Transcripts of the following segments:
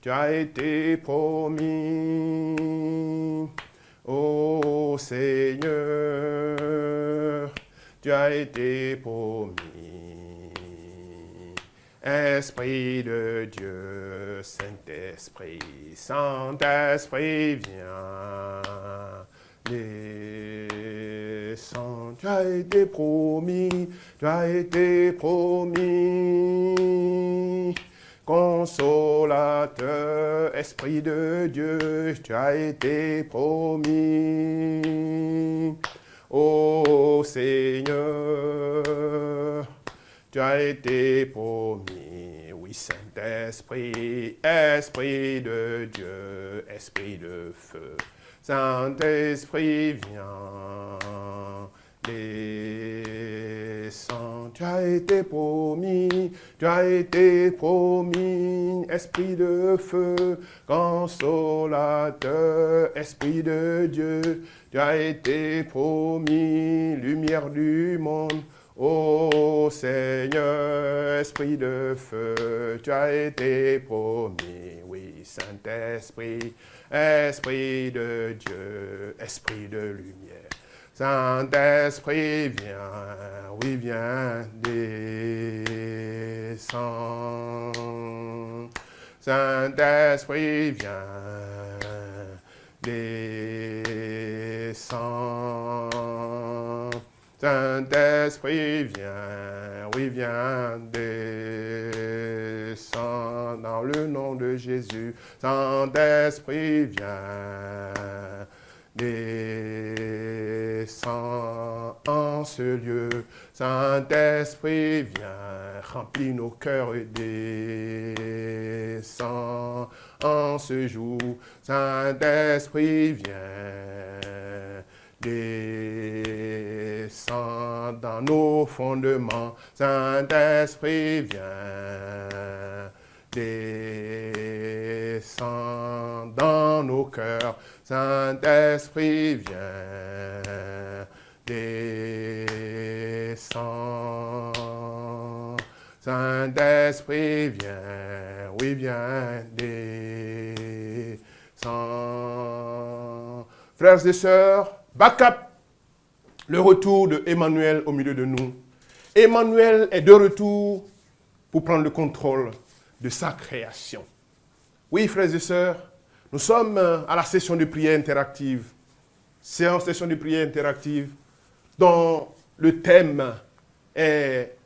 tu as été promis. Ô Seigneur, tu as été promis. Esprit de Dieu, Saint-Esprit, Saint-Esprit, viens. Descends, tu as été promis, tu as été promis. Consolateur, Esprit de Dieu, tu as été promis. Ô Seigneur, tu as été promis. Oui, Saint-Esprit, Esprit de Dieu, Esprit de feu. Saint-Esprit, viens, descends. Tu as été promis, tu as été promis. Esprit de feu, consolateur, Esprit de Dieu. Tu as été promis, lumière du monde. Ô Seigneur, Esprit de feu, tu as été promis. Oui, Saint-Esprit, Esprit de Dieu, Esprit de lumière. Saint-Esprit, viens, oui, viens, descends. Saint-Esprit, viens, descends. Saint-Esprit, viens, oui, viens, descends dans le nom de Jésus. Saint-Esprit, viens, descends en ce lieu. Saint-Esprit, viens, remplis nos cœurs et descends en ce jour. Saint-Esprit, viens, descends dans nos fondements. Saint-Esprit, viens, descends dans nos cœurs. Saint-Esprit, viens, descends. Saint-Esprit, viens, oui, viens, descends. Frères et sœurs, backup, le retour de Emmanuel au milieu de nous. Emmanuel est de retour pour prendre le contrôle de sa création. Oui, frères et sœurs, nous sommes à la session de prière interactive. Session de prière interactive dont le thème est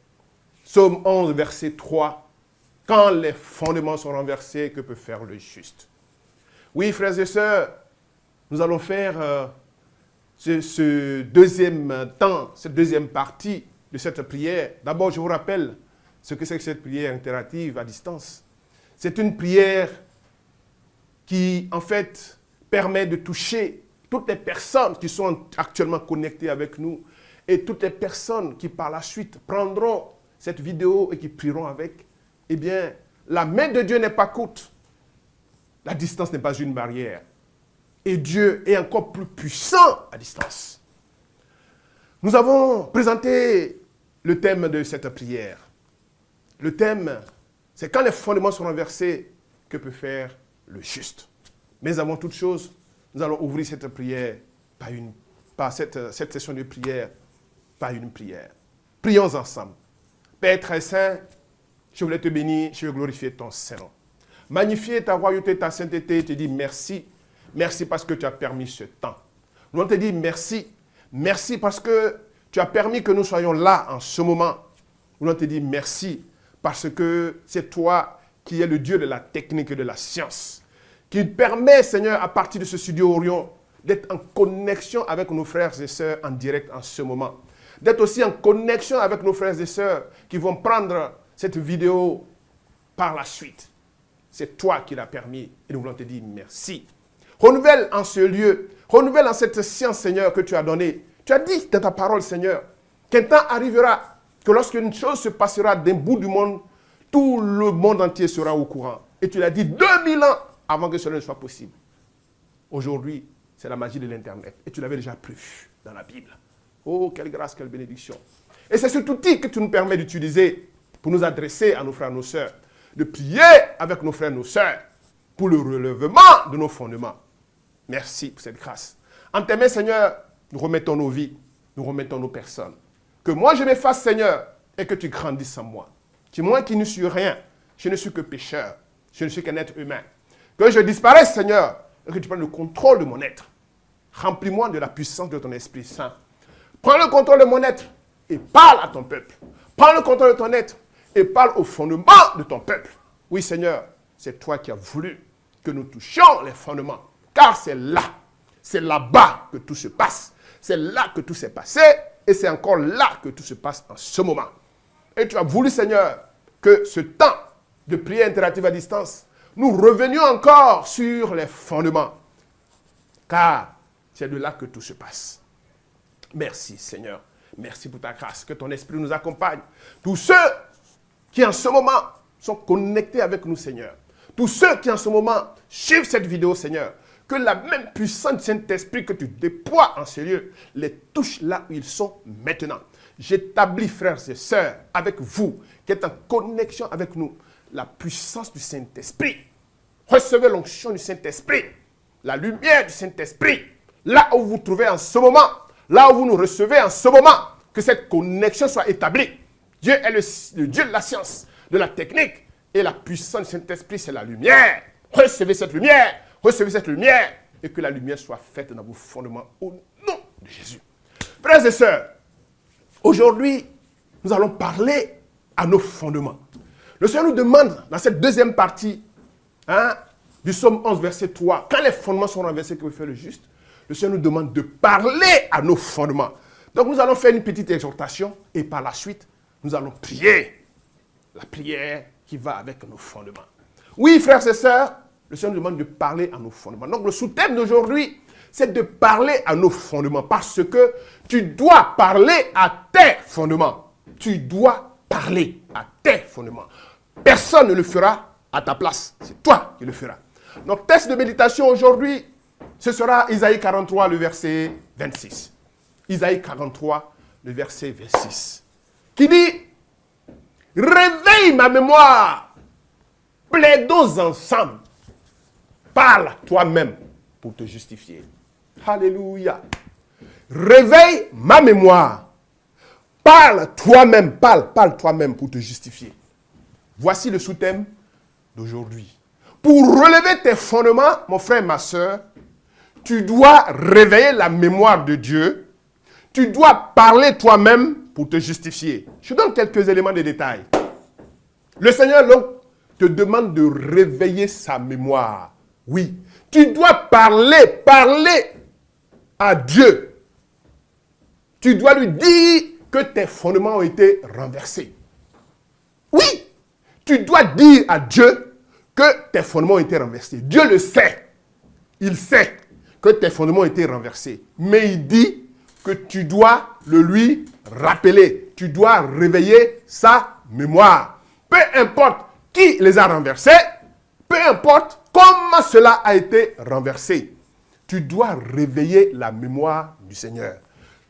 Psaume 11, verset 3. Quand les fondements sont renversés, que peut faire le juste? Oui, frères et sœurs, nous allons faire ce deuxième temps, cette deuxième partie de cette prière. D'abord, je vous rappelle ce que c'est que cette prière interactive à distance. C'est une prière qui, en fait, permet de toucher toutes les personnes qui sont actuellement connectées avec nous et toutes les personnes qui, par la suite, prendront cette vidéo et qui prieront avec. Eh bien, la main de Dieu n'est pas courte. La distance n'est pas une barrière. Et Dieu est encore plus puissant à distance. Nous avons présenté le thème de cette prière. Le thème, c'est quand les fondements sont renversés, que peut faire le juste? Mais avant toute chose, nous allons ouvrir cette prière par cette session de prière, par une prière. Prions ensemble. Père très saint, je voulais te bénir, je veux glorifier ton Saint-Nom. Magnifier ta royauté, ta sainteté, te dire merci. Merci parce que tu as permis ce temps. Nous allons te dire merci. Merci parce que tu as permis que nous soyons là en ce moment. Nous allons te dire merci parce que c'est toi qui es le Dieu de la technique et de la science, qui permet, Seigneur, à partir de ce studio Orion, d'être en connexion avec nos frères et sœurs en direct en ce moment. D'être aussi en connexion avec nos frères et sœurs qui vont prendre cette vidéo par la suite. C'est toi qui l'as permis et nous voulons te dire merci. Renouvelle en ce lieu, renouvelle en cette science, Seigneur, que tu as donnée. Tu as dit dans ta parole, Seigneur, qu'un temps arrivera que lorsqu'une chose se passera d'un bout du monde, tout le monde entier sera au courant. Et tu l'as dit 2000 ans avant que cela ne soit possible. Aujourd'hui, c'est la magie de l'Internet. Et tu l'avais déjà prévu dans la Bible. Oh, quelle grâce, quelle bénédiction. Et c'est cet outil que tu nous permets d'utiliser pour nous adresser à nos frères et nos sœurs, de prier avec nos frères et nos sœurs, pour le relèvement de nos fondements. Merci pour cette grâce. En tes mains, Seigneur, nous remettons nos vies, nous remettons nos personnes. Que moi je m'efface, Seigneur, et que tu grandisses en moi. Tu es moi qui ne suis rien, je ne suis que pécheur, je ne suis qu'un être humain. Que je disparaisse, Seigneur, et que tu prennes le contrôle de mon être. Remplis-moi de la puissance de ton Esprit Saint. Prends le contrôle de mon être et parle à ton peuple. Prends le contrôle de ton être et parle au fondement de ton peuple. Oui, Seigneur, c'est toi qui as voulu que nous touchions les fondements. Car c'est là-bas que tout se passe. C'est là que tout s'est passé et c'est encore là que tout se passe en ce moment. Et tu as voulu, Seigneur, que ce temps de prière interactive à distance, nous revenions encore sur les fondements. Car c'est de là que tout se passe. Merci, Seigneur. Merci pour ta grâce. Que ton esprit nous accompagne. Tous ceux qui en ce moment sont connectés avec nous, Seigneur. Tous ceux qui en ce moment suivent cette vidéo, Seigneur. Que la même puissance du Saint-Esprit que tu déploies en ces lieux les touche là où ils sont maintenant. J'établis, frères et sœurs, avec vous, qui êtes en connexion avec nous, la puissance du Saint-Esprit. Recevez l'onction du Saint-Esprit, la lumière du Saint-Esprit, là où vous vous trouvez en ce moment, là où vous nous recevez en ce moment, que cette connexion soit établie. Dieu est le Dieu de la science, de la technique, et la puissance du Saint-Esprit, c'est la lumière. Recevez cette lumière, et que la lumière soit faite dans vos fondements au nom de Jésus. Frères et sœurs, aujourd'hui, nous allons parler à nos fondements. Le Seigneur nous demande, dans cette deuxième partie, du psaume 11, verset 3, quand les fondements sont renversés, que vous faites le juste, le Seigneur nous demande de parler à nos fondements. Donc nous allons faire une petite exhortation et par la suite, nous allons prier. La prière qui va avec nos fondements. Oui, frères et sœurs, le Seigneur nous demande de parler à nos fondements. Donc le sous-thème d'aujourd'hui, c'est de parler à nos fondements. Parce que tu dois parler à tes fondements. Tu dois parler à tes fondements. Personne ne le fera à ta place. C'est toi qui le feras. Notre texte de méditation aujourd'hui, ce sera Isaïe 43, le verset 26. Isaïe 43, le verset 26. Qui dit, « Réveille ma mémoire, plaidons ensemble, parle toi-même pour te justifier. » Alléluia. Réveille ma mémoire, parle toi-même pour te justifier. Voici le sous-thème d'aujourd'hui. Pour relever tes fondements, mon frère, ma soeur, tu dois réveiller la mémoire de Dieu. Tu dois parler toi-même pour te justifier. Je donne quelques éléments de détail. Le Seigneur donc te demande de réveiller sa mémoire. Oui, tu dois parler à Dieu. Tu dois lui dire que tes fondements ont été renversés. Oui, tu dois dire à Dieu que tes fondements ont été renversés. Dieu le sait. Il sait que tes fondements ont été renversés. Mais il dit que tu dois le lui rappeler. Tu dois réveiller sa mémoire. Peu importe qui les a renversés, peu importe comment cela a été renversé, tu dois réveiller la mémoire du Seigneur.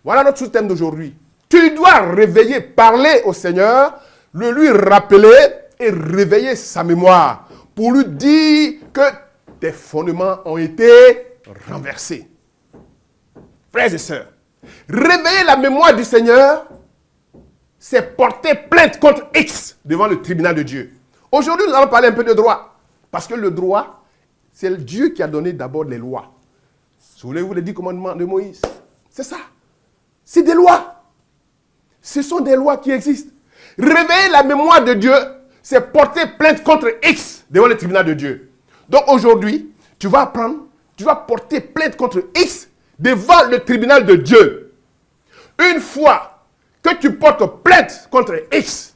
Voilà notre sous-thème d'aujourd'hui. Tu dois réveiller, parler au Seigneur, le lui rappeler et réveiller sa mémoire pour lui dire que tes fondements ont été renversés. Frères et sœurs, réveiller la mémoire du Seigneur, c'est porter plainte contre X devant le tribunal de Dieu. Aujourd'hui, nous allons parler un peu de droit. Parce que le droit, c'est Dieu qui a donné d'abord les lois. Souvenez-vous les 10 commandements de Moïse. C'est ça. C'est des lois. Ce sont des lois qui existent. Réveiller la mémoire de Dieu, c'est porter plainte contre X devant le tribunal de Dieu. Donc aujourd'hui, tu vas porter plainte contre X devant le tribunal de Dieu. Une fois que tu portes plainte contre X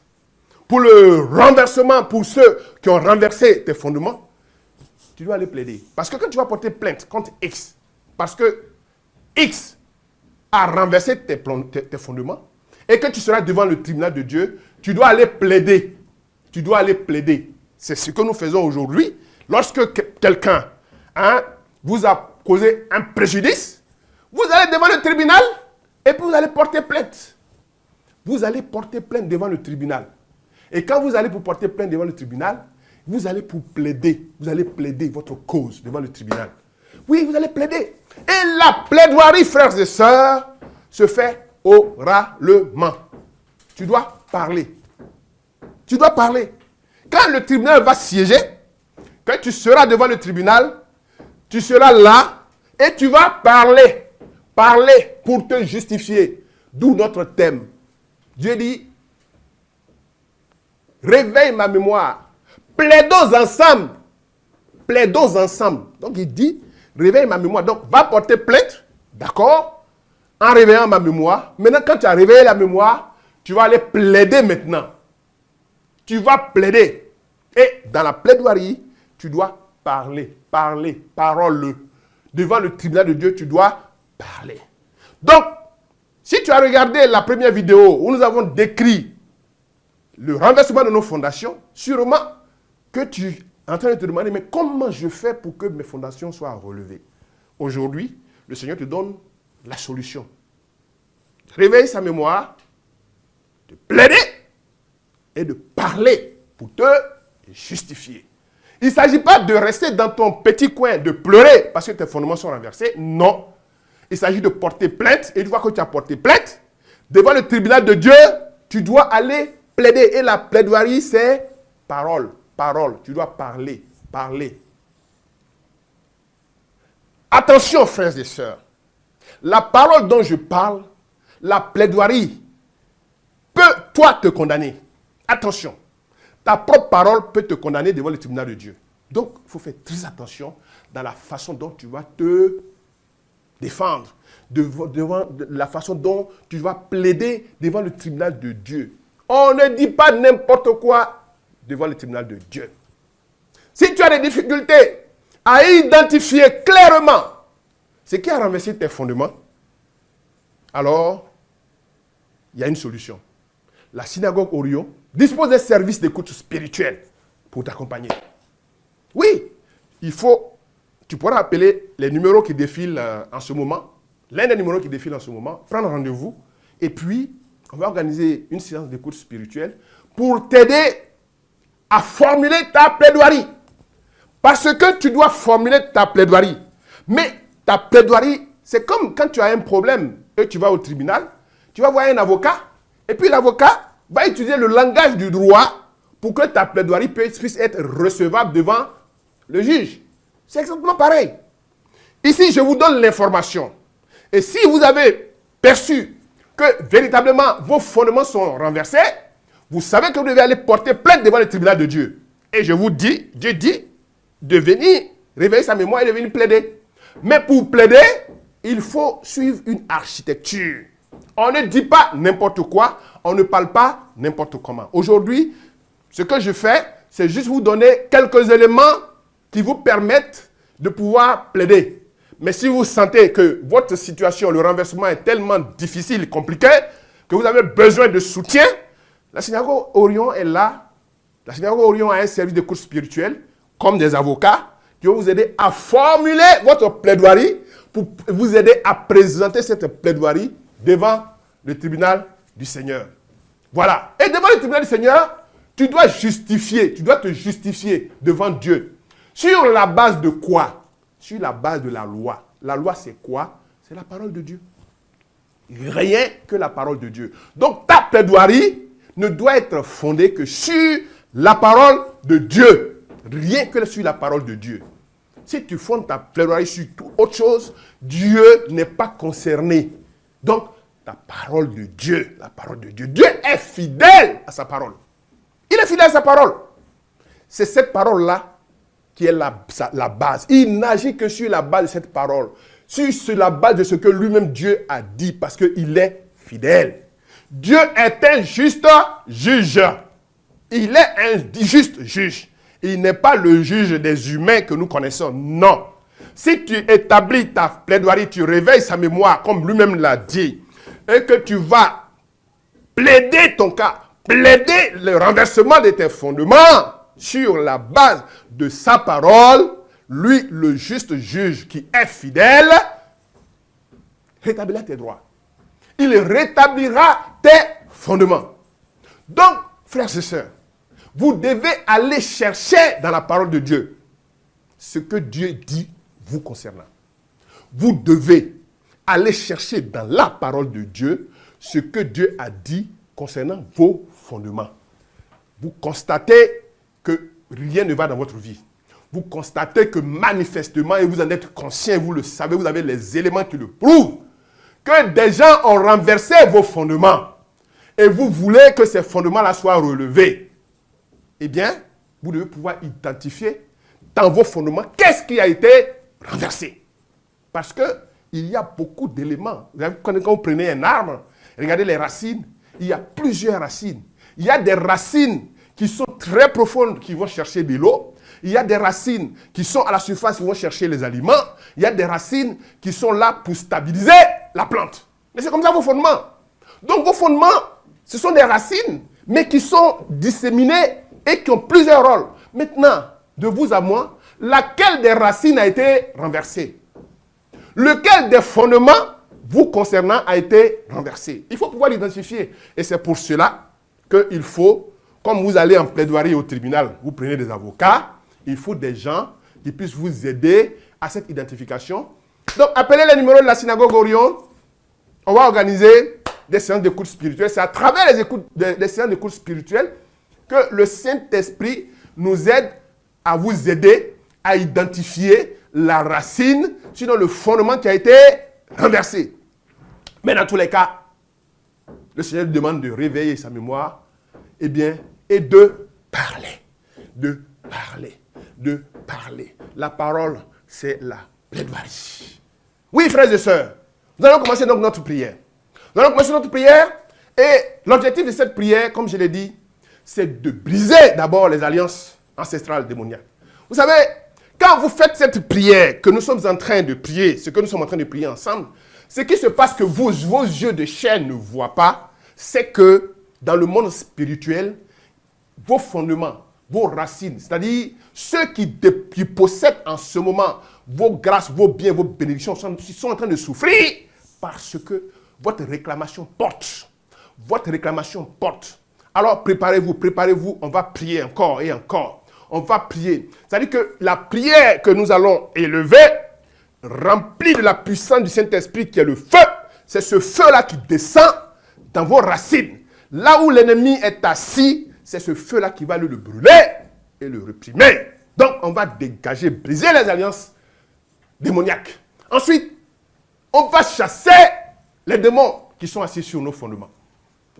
pour le renversement, pour ceux qui ont renversé tes fondements, tu dois aller plaider. Parce que quand tu vas porter plainte contre X, parce que X a renversé tes fondements, et que tu seras devant le tribunal de Dieu, tu dois aller plaider. Tu dois aller plaider. C'est ce que nous faisons aujourd'hui. Lorsque quelqu'un vous a causé un préjudice, vous allez devant le tribunal et puis vous allez porter plainte. Vous allez porter plainte devant le tribunal. Et quand vous allez pour porter plainte devant le tribunal, vous allez pour plaider. Vous allez plaider votre cause devant le tribunal. Oui, vous allez plaider. Et la plaidoirie, frères et sœurs, se fait oralement. Tu dois parler. Tu dois parler. Quand le tribunal va siéger, quand tu seras devant le tribunal, tu seras là et tu vas parler. Parler pour te justifier. D'où notre thème. Dieu dit, réveille ma mémoire. Plaidons ensemble. Plaidons ensemble. Donc il dit, réveille ma mémoire. Donc va porter plainte. D'accord? En réveillant ma mémoire. Maintenant, quand tu as réveillé la mémoire, tu vas aller plaider maintenant. Tu vas plaider. Et dans la plaidoirie, tu dois parler. Parler. Parole. Devant le tribunal de Dieu, tu dois parler. Donc, si tu as regardé la première vidéo où nous avons décrit le renversement de nos fondations, sûrement que tu es en train de te demander, mais comment je fais pour que mes fondations soient relevées? Aujourd'hui, le Seigneur te donne la solution. Réveille sa mémoire, de plaider et de parler pour te justifier. Il ne s'agit pas de rester dans ton petit coin, de pleurer parce que tes fondements sont renversés. Non. Il s'agit de porter plainte. Et une fois que tu as porté plainte, devant le tribunal de Dieu, tu dois aller plaider. Et la plaidoirie, c'est parole. Parole. Tu dois parler. Parler. Attention, frères et sœurs. La parole dont je parle, la plaidoirie, peut, toi, te condamner. Attention. Ta propre parole peut te condamner devant le tribunal de Dieu. Donc, il faut faire très attention dans la façon dont tu vas te défendre, devant la façon dont tu vas plaider devant le tribunal de Dieu. On ne dit pas n'importe quoi devant le tribunal de Dieu. Si tu as des difficultés à identifier clairement ce qui a renversé tes fondements, alors, il y a une solution. La synagogue Orion dispose d'un service d'écoute spirituelle pour t'accompagner. Oui, tu pourras appeler les numéros qui défilent en ce moment, l'un des numéros qui défilent en ce moment, prendre rendez-vous, et puis on va organiser une séance d'écoute spirituelle pour t'aider à formuler ta plaidoirie. Parce que tu dois formuler ta plaidoirie. Mais ta plaidoirie, c'est comme quand tu as un problème et tu vas au tribunal, tu vas voir un avocat, et puis l'avocat va utiliser le langage du droit pour que ta plaidoirie puisse être recevable devant le juge. C'est exactement pareil. Ici, je vous donne l'information. Et si vous avez perçu que véritablement vos fondements sont renversés, vous savez que vous devez aller porter plainte devant le tribunal de Dieu. Et je vous dis, Dieu dit de venir réveiller sa mémoire et de venir plaider. Mais pour plaider, il faut suivre une architecture. On ne dit pas n'importe quoi, on ne parle pas n'importe comment. Aujourd'hui, ce que je fais, c'est juste vous donner quelques éléments qui vous permettent de pouvoir plaider. Mais si vous sentez que votre situation, le renversement est tellement difficile, compliqué, que vous avez besoin de soutien, la synagogue Orion est là. La synagogue Orion a un service de cours spirituel, comme des avocats, qui vont vous aider à formuler votre plaidoirie pour vous aider à présenter cette plaidoirie devant le tribunal du Seigneur. Voilà. Et devant le tribunal du Seigneur, tu dois te justifier devant Dieu. Sur la base de quoi? Sur la base de la loi. La loi, c'est quoi? C'est la parole de Dieu. Rien que la parole de Dieu. Donc, ta plaidoirie ne doit être fondée que sur la parole de Dieu. Rien que sur la parole de Dieu. Si tu fondes ta plaidoirie sur toute autre chose, Dieu n'est pas concerné. Donc, la parole de Dieu, la parole de Dieu. Dieu est fidèle à sa parole. Il est fidèle à sa parole. C'est cette parole-là qui est la base. Il n'agit que sur la base de cette parole. Sur la base de ce que lui-même Dieu a dit, parce qu'il est fidèle. Dieu est un juste juge. Il est un juste juge. Il n'est pas le juge des humains que nous connaissons. Non. Si tu établis ta plaidoirie, tu réveilles sa mémoire, comme lui-même l'a dit, et que tu vas plaider ton cas, plaider le renversement de tes fondements sur la base de sa parole, lui, le juste juge qui est fidèle, rétablira tes droits. Il rétablira tes fondements. Donc, frères et sœurs, Vous devez aller chercher dans la parole de Dieu ce que Dieu dit vous concernant. Vous devez aller chercher dans la parole de Dieu ce que Dieu a dit concernant vos fondements. Vous constatez que rien ne va dans votre vie. Vous constatez que manifestement, et vous en êtes conscient, vous le savez, vous avez les éléments qui le prouvent, que des gens ont renversé vos fondements et vous voulez que ces fondements-là soient relevés. Eh bien, vous devez pouvoir identifier dans vos fondements qu'est-ce qui a été renversé. Parce qu'il y a beaucoup d'éléments. Quand vous prenez un arbre, regardez les racines, il y a plusieurs racines. Il y a des racines qui sont très profondes, qui vont chercher de l'eau. Il y a des racines qui sont à la surface, qui vont chercher les aliments. Il y a des racines qui sont là pour stabiliser la plante. Mais c'est comme ça vos fondements. Donc vos fondements, ce sont des racines, mais qui sont disséminées et qui ont plusieurs rôles. Maintenant, de vous à moi, laquelle des racines a été renversée? Lequel des fondements vous concernant a été renversé? Il faut pouvoir l'identifier. Et c'est pour cela qu'il faut, comme vous allez en plaidoirie au tribunal, vous prenez des avocats, il faut des gens qui puissent vous aider à cette identification. Donc, appelez les numéros de la synagogue Orion. On va organiser des séances d'écoute spirituelle. C'est à travers les séances d'écoute spirituelle que le Saint-Esprit nous aide à vous aider à identifier la racine, sinon le fondement qui a été renversé. Mais dans tous les cas, le Seigneur demande de réveiller sa mémoire, eh bien, et de parler. De parler. De parler. La parole, c'est la plaidoirie. Oui, frères et sœurs, nous allons commencer donc notre prière. Nous allons commencer notre prière et l'objectif de cette prière, comme je l'ai dit, c'est de briser d'abord les alliances ancestrales démoniaques. Vous savez, quand vous faites cette prière que nous sommes en train de prier, ce que nous sommes en train de prier ensemble, ce qui se passe que vos yeux de chair ne voient pas, c'est que dans le monde spirituel, vos fondements, vos racines, c'est-à-dire ceux qui possèdent en ce moment vos grâces, vos biens, vos bénédictions, sont en train de souffrir parce que votre réclamation porte. Votre réclamation porte. Alors préparez-vous, on va prier encore et encore. On va prier. C'est-à-dire que la prière que nous allons élever, remplie de la puissance du Saint-Esprit qui est le feu, c'est ce feu-là qui descend dans vos racines. Là où l'ennemi est assis, c'est ce feu-là qui va le brûler et le réprimer. Donc, on va dégager, briser les alliances démoniaques. Ensuite, on va chasser les démons qui sont assis sur nos fondements.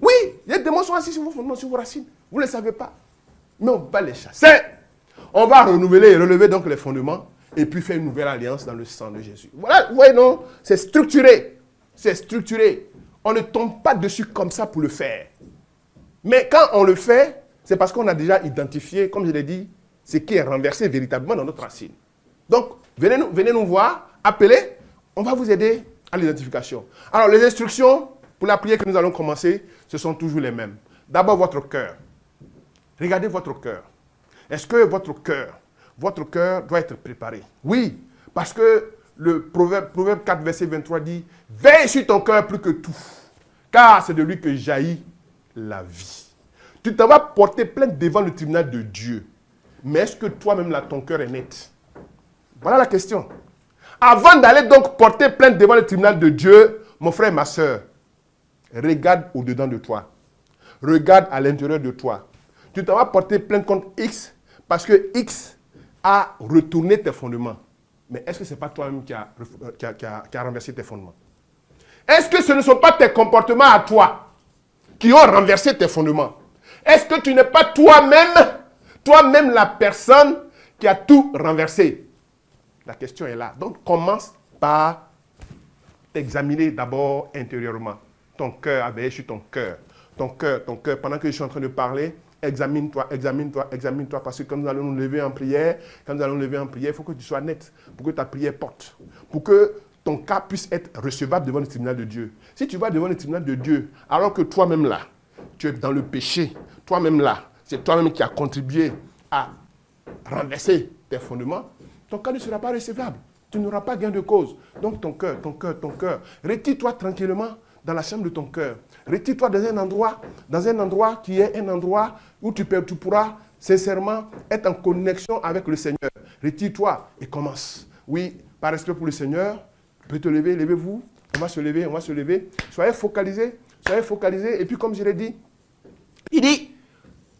Oui, les démons sont assis sur vos fondements, sur vos racines. Vous ne le savez pas. Mais on va les chasser. On va renouveler et relever donc les fondements et puis faire une nouvelle alliance dans le sang de Jésus. Voilà, vous voyez, non? C'est structuré. C'est structuré. On ne tombe pas dessus comme ça pour le faire. Mais quand on le fait, c'est parce qu'on a déjà identifié, comme je l'ai dit, ce qui est renversé véritablement dans notre racine. Donc, venez nous voir, appelez, on va vous aider à l'identification. Alors, les instructions pour la prière que nous allons commencer, ce sont toujours les mêmes. D'abord, votre cœur. Regardez votre cœur. Est-ce que votre cœur doit être préparé? Oui, parce que le Proverbe 4, verset 23 dit « Veille sur ton cœur plus que tout, car c'est de lui que jaillit la vie. » Tu t'en vas porter plainte devant le tribunal de Dieu. Mais est-ce que toi-même, là, ton cœur est net? Voilà la question. Avant d'aller donc porter plainte devant le tribunal de Dieu, mon frère, ma soeur, regarde au-dedans de toi. Regarde à l'intérieur de toi. Tu t'en vas porter plainte contre X parce que X a retourné tes fondements. Mais est-ce que ce n'est pas toi-même qui a renversé tes fondements? Est-ce que ce ne sont pas tes comportements à toi qui ont renversé tes fondements? Est-ce que tu n'es pas toi-même la personne qui a tout renversé? La question est là. Donc, commence par t'examiner d'abord intérieurement. Ton cœur, veiller sur ton cœur. Ton cœur. Pendant que je suis en train de parler, examine-toi, parce que quand nous allons nous lever en prière, il faut que tu sois net, pour que ta prière porte, pour que ton cas puisse être recevable devant le tribunal de Dieu. Si tu vas devant le tribunal de Dieu, alors que toi-même là, tu es dans le péché, toi-même là, c'est toi-même qui as contribué à renverser tes fondements, ton cas ne sera pas recevable. Tu n'auras pas gain de cause. Donc ton cœur, retire-toi tranquillement dans la chambre de ton cœur. Retire-toi dans un endroit qui est un endroit où tu pourras sincèrement être en connexion avec le Seigneur. Retire-toi et commence. Oui, par respect pour le Seigneur, tu peux te lever, levez-vous. On va se lever. Soyez focalisés. Et puis comme je l'ai dit, il dit,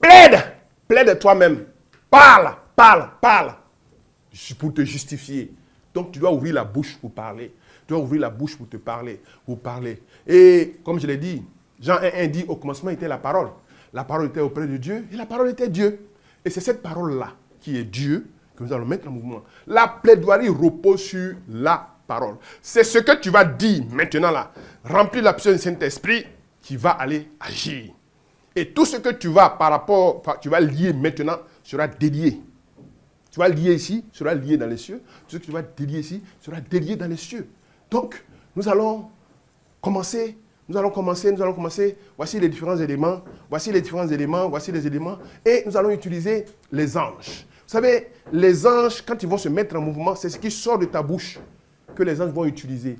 plaide toi-même. Parle pour te justifier. Donc tu dois ouvrir la bouche pour parler. Tu dois ouvrir la bouche pour te parler, pour parler. Et comme je l'ai dit, Jean 1,1 dit, au commencement était la parole. La parole était auprès de Dieu et la parole était Dieu. Et c'est cette parole-là qui est Dieu que nous allons mettre en mouvement. La plaidoirie repose sur la parole. C'est ce que tu vas dire maintenant là, rempli de la puissance du Saint-Esprit qui va aller agir. Et tout ce que tu vas tu vas lier maintenant sera délié. Tu vas lier ici, sera lié dans les cieux. Tout ce que tu vas délier ici sera délié dans les cieux. Donc, nous allons commencer. Voici les différents éléments. Et nous allons utiliser les anges. Vous savez, les anges, quand ils vont se mettre en mouvement, c'est ce qui sort de ta bouche que les anges vont utiliser.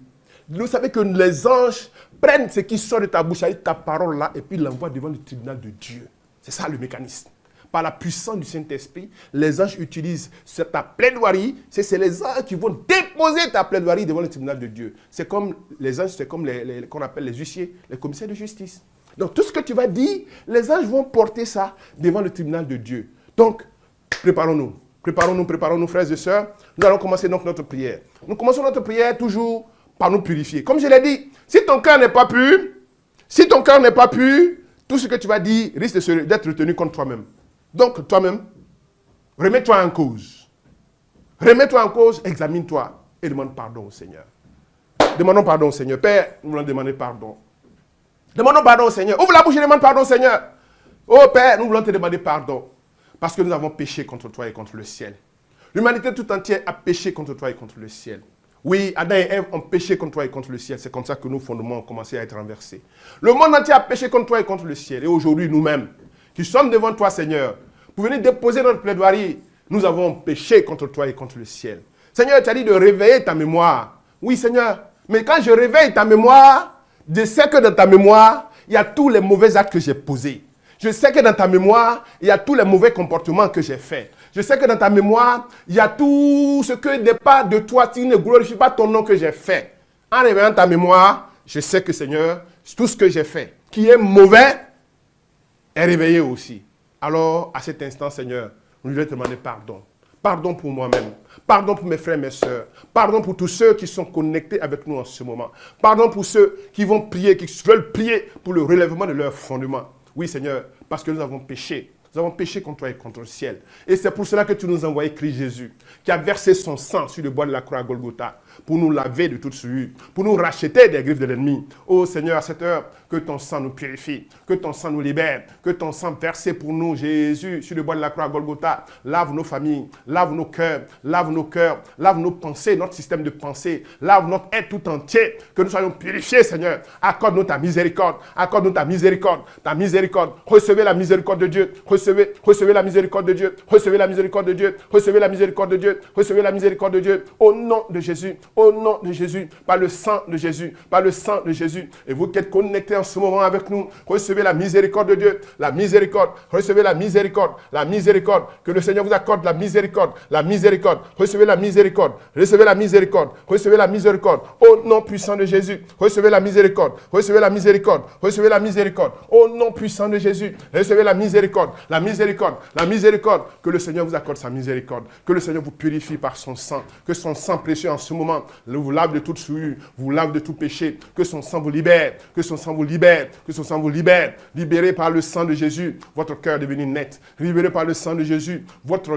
Vous savez que les anges prennent ce qui sort de ta bouche, c'est-à-dire ta parole là, et puis l'envoient devant le tribunal de Dieu. C'est ça le mécanisme. Par la puissance du Saint-Esprit, les anges utilisent ta plaidoirie. C'est les anges qui vont déposer ta plaidoirie devant le tribunal de Dieu. C'est comme les anges, c'est comme qu'on appelle les huissiers, les commissaires de justice. Donc tout ce que tu vas dire, les anges vont porter ça devant le tribunal de Dieu. Donc, préparons-nous, frères et sœurs. Nous allons commencer donc notre prière. Nous commençons notre prière toujours par nous purifier. Comme je l'ai dit, si ton cœur n'est pas pur, tout ce que tu vas dire risque d'être retenu contre toi-même. Donc, toi-même, remets-toi en cause. Examine-toi et demande pardon au Seigneur. Demandons pardon au Seigneur. Père, nous voulons demander pardon. Demandons pardon au Seigneur. Ouvre la bouche et demande pardon au Seigneur. Oh Père, nous voulons te demander pardon. Parce que nous avons péché contre toi et contre le ciel. L'humanité tout entière a péché contre toi et contre le ciel. Oui, Adam et Ève ont péché contre toi et contre le ciel. C'est comme ça que nos fondements ont commencé à être renversés. Le monde entier a péché contre toi et contre le ciel. Et aujourd'hui, nous-mêmes, qui sommes devant toi, Seigneur, pour venir déposer notre plaidoirie, nous avons péché contre toi et contre le ciel. Seigneur, tu as dit de réveiller ta mémoire. Oui, Seigneur, mais quand je réveille ta mémoire, je sais que dans ta mémoire, il y a tous les mauvais actes que j'ai posés. Je sais que dans ta mémoire, il y a tous les mauvais comportements que j'ai faits. Je sais que dans ta mémoire, il y a tout ce que n'est pas de toi, tu ne glorifies pas ton nom que j'ai fait. En réveillant ta mémoire, je sais que, Seigneur, tout ce que j'ai fait, qui est mauvais, est réveillé aussi. Alors, à cet instant, Seigneur, nous lui demandons pardon. Pardon pour moi-même. Pardon pour mes frères et mes sœurs. Pardon pour tous ceux qui sont connectés avec nous en ce moment. Pardon pour ceux qui vont prier, qui veulent prier pour le relèvement de leurs fondements. Oui, Seigneur, parce que nous avons péché. Nous avons péché contre toi et contre le ciel. Et c'est pour cela que tu nous as envoyé Christ Jésus, qui a versé son sang sur le bois de la croix à Golgotha, pour nous laver de toute souillure, pour nous racheter des griffes de l'ennemi. Oh Seigneur, à cette heure, que ton sang nous purifie, que ton sang nous libère, que ton sang versé pour nous, Jésus, sur le bois de la croix à Golgotha, lave nos familles, lave nos cœurs, lave nos pensées, notre système de pensée, lave notre être tout entier, que nous soyons purifiés, Seigneur. Accorde-nous ta miséricorde, ta miséricorde. Recevez la miséricorde de Dieu, recevez la miséricorde de Dieu, recevez la miséricorde de Dieu, recevez la miséricorde de Dieu, recevez la miséricorde de Dieu, au nom de Jésus, par le sang de Jésus, Et vous qui êtes connectés en ce moment avec nous, recevez la miséricorde de Dieu, la miséricorde, recevez la miséricorde, que le Seigneur vous accorde la miséricorde, recevez la miséricorde, au nom puissant de Jésus, recevez la miséricorde, au nom puissant de Jésus, recevez la miséricorde, que le Seigneur vous accorde sa miséricorde, que le Seigneur vous purifie par son sang, que son sang précieux en ce moment vous lave de toute souillure, vous lave de tout péché, que son sang vous libère, libéré par le sang de Jésus, votre cœur est devenu net, libéré par le sang de Jésus, votre